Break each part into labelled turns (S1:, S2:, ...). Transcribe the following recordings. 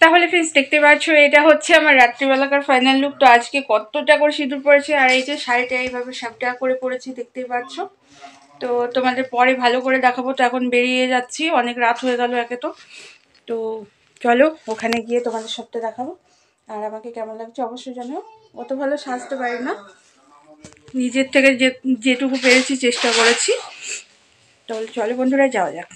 S1: তাহলে ফ্রেন্ডস দেখতে পাচ্ছ এটা হচ্ছে আমার রাত্রিবেলাকার ফাইনাল লুক। তো আজকে কতটা করে সিঁদুর পড়েছে, আর এই যে শাড়িটা এইভাবে সাপটা করে পড়েছি দেখতেই পাচ্ছ। তো তোমাদের পরে ভালো করে দেখাবো। তো এখন বেরিয়ে যাচ্ছি, অনেক রাত হয়ে গেল একে তো চলো ওখানে গিয়ে তোমাদের সবটা দেখাবো। আর আমাকে কেমন লাগছে অবশ্যই জানো। অত ভালো সাজতে পারি না, নিজের থেকে যেটুকু পেরেছি চেষ্টা করেছি। তাহলে চলো বন্ধুরা যাওয়া যাক।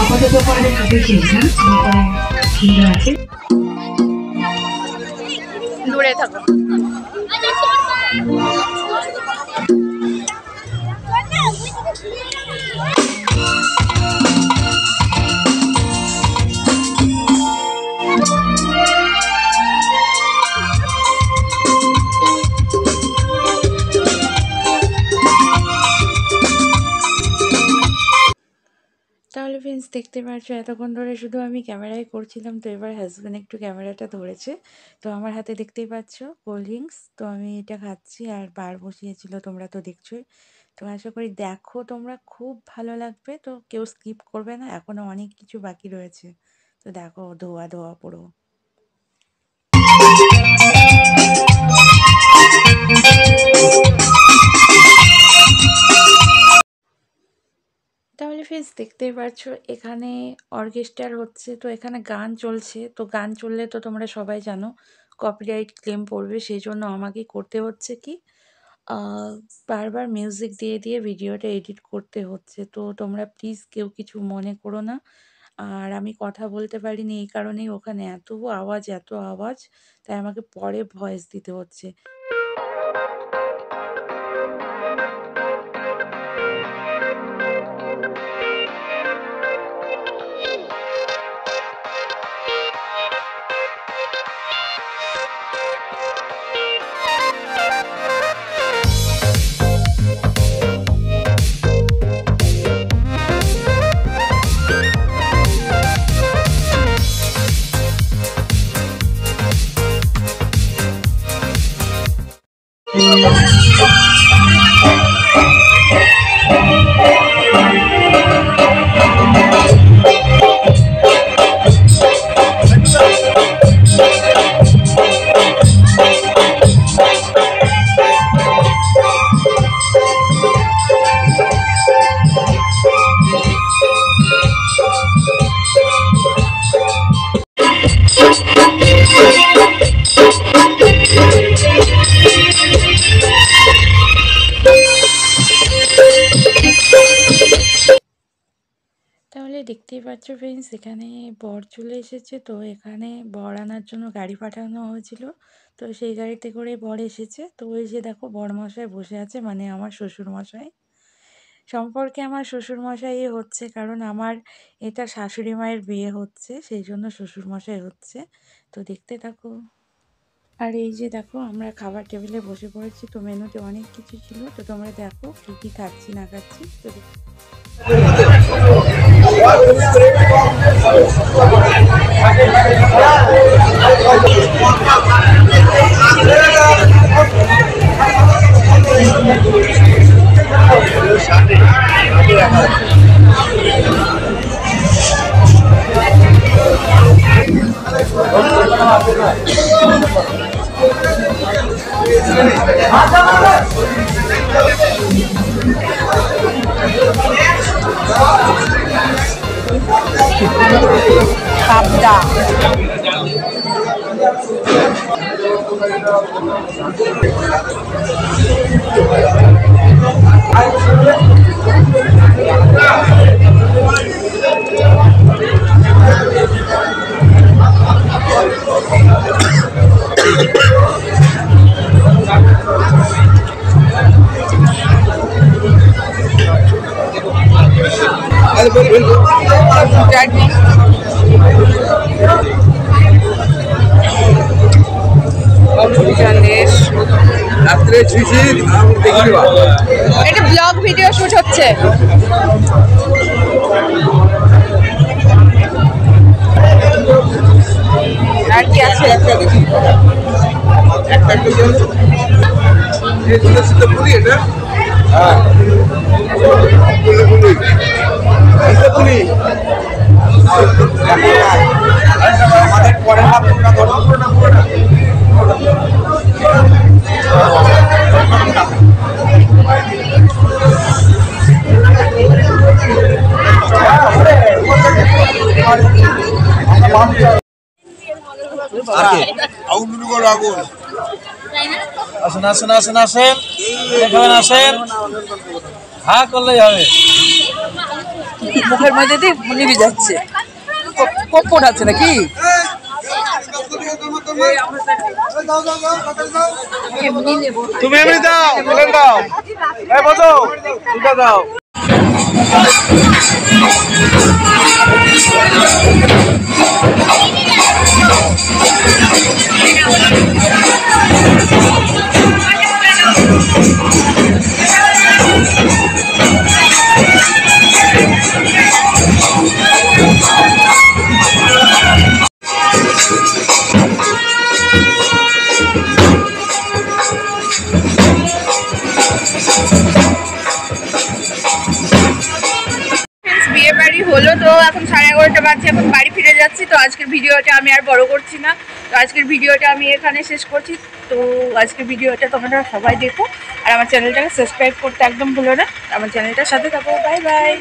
S2: আপাতত পরে খাতে শেষা সুন্দর আছে,
S1: দূরে থাকো। তাহলে ফ্রেন্ডস দেখতে পাচ্ছ এতক্ষণ ধরে শুধু আমি ক্যামেরায় করছিলাম, তো এবার হাজব্যান্ড একটু ক্যামেরাটা ধরেছে। তো আমার হাতে দেখতেই পাচ্ছ কোল্ড ড্রিঙ্কস, তো আমি এটা খাচ্ছি আর বার বসিয়েছিল তোমরা তো দেখছোই। তো আশা করি দেখো তোমরা, খুব ভালো লাগবে। তো কেউ স্কিপ করবে না, এখনও অনেক কিছু বাকি রয়েছে। তো দেখো ধোয়া ধোয়া পুরো। তাহলে ফ্রেন্ডস দেখতেই পাচ্ছ এখানে অর্কেস্ট্রার হচ্ছে, তো এখানে গান চলছে। তো গান চললে তো তোমরা সবাই জানো কপিরাইট ক্লেম পড়বে, সেই জন্য আমাকে করতে হচ্ছে কি বারবার মিউজিক দিয়ে দিয়ে ভিডিওটা এডিট করতে হচ্ছে। তো তোমরা প্লিজ কেউ কিছু মনে করো না। আর আমি কথা বলতে পারিনি এই কারণেই, ওখানে এত আওয়াজ, তাই আমাকে পরে ভয়েস দিতে হচ্ছে। দেখতেই পাচ্ছ ফ্রেন্ডস, এখানে বর চলে এসেছে। তো এখানে বর আনার জন্য গাড়ি পাঠানো হয়েছিল, তো সেই গাড়িতে করে বর এসেছে। তো ওই যে দেখো বরমশাই বসে আছে, মানে আমার শ্বশুরমশাই। সম্পর্কে আমার শ্বশুরমশাই হচ্ছে, কারণ আমার এটা শাশুড়ি মায়ের বিয়ে হচ্ছে, সেই জন্য শ্বশুরমশাই হচ্ছে। তো দেখতে থাকো। আর এই যে দেখো আমরা খাবার টেবিলে বসে পড়েছি। তো মেনুতে অনেক কিছু ছিল, তো তোমরা দেখো কী কী খাচ্ছি না খাচ্ছি। তো পাবদা, চাটনি, সন্দেশ। এটা ব্লগ ভিডিও শুট হচ্ছে। আর কি আছে?
S3: আমাদের পরে না তোমরা ধরো
S4: আসেন আসেন আসেন আসেন, এখানে আসেন, হা করলেই হবে।
S5: মুখের মধ্যে দিয়ে নিভে যাচ্ছে, কপট আছে নাকি?
S4: তুমি এমনি দাও, বলে দাও, এই বসো, দুটো দাও।
S1: বিয়ে বাড়ি হলো, তো এখন 11:30 বাজছে, এখন বাড়ি ফিরে যাচ্ছি। তো আজকের ভিডিওটা আমি আর বড় করছি না, তো আজকের ভিডিওটা আমি এখানে শেষ করছি। তো আজকের ভিডিওটা তোমরা সবাই দেখো, আর আমার চ্যানেলটাকে সাবস্ক্রাইব করতে একদম ভুলো না। আমার চ্যানেলটার সাথে থাকো। Bye bye.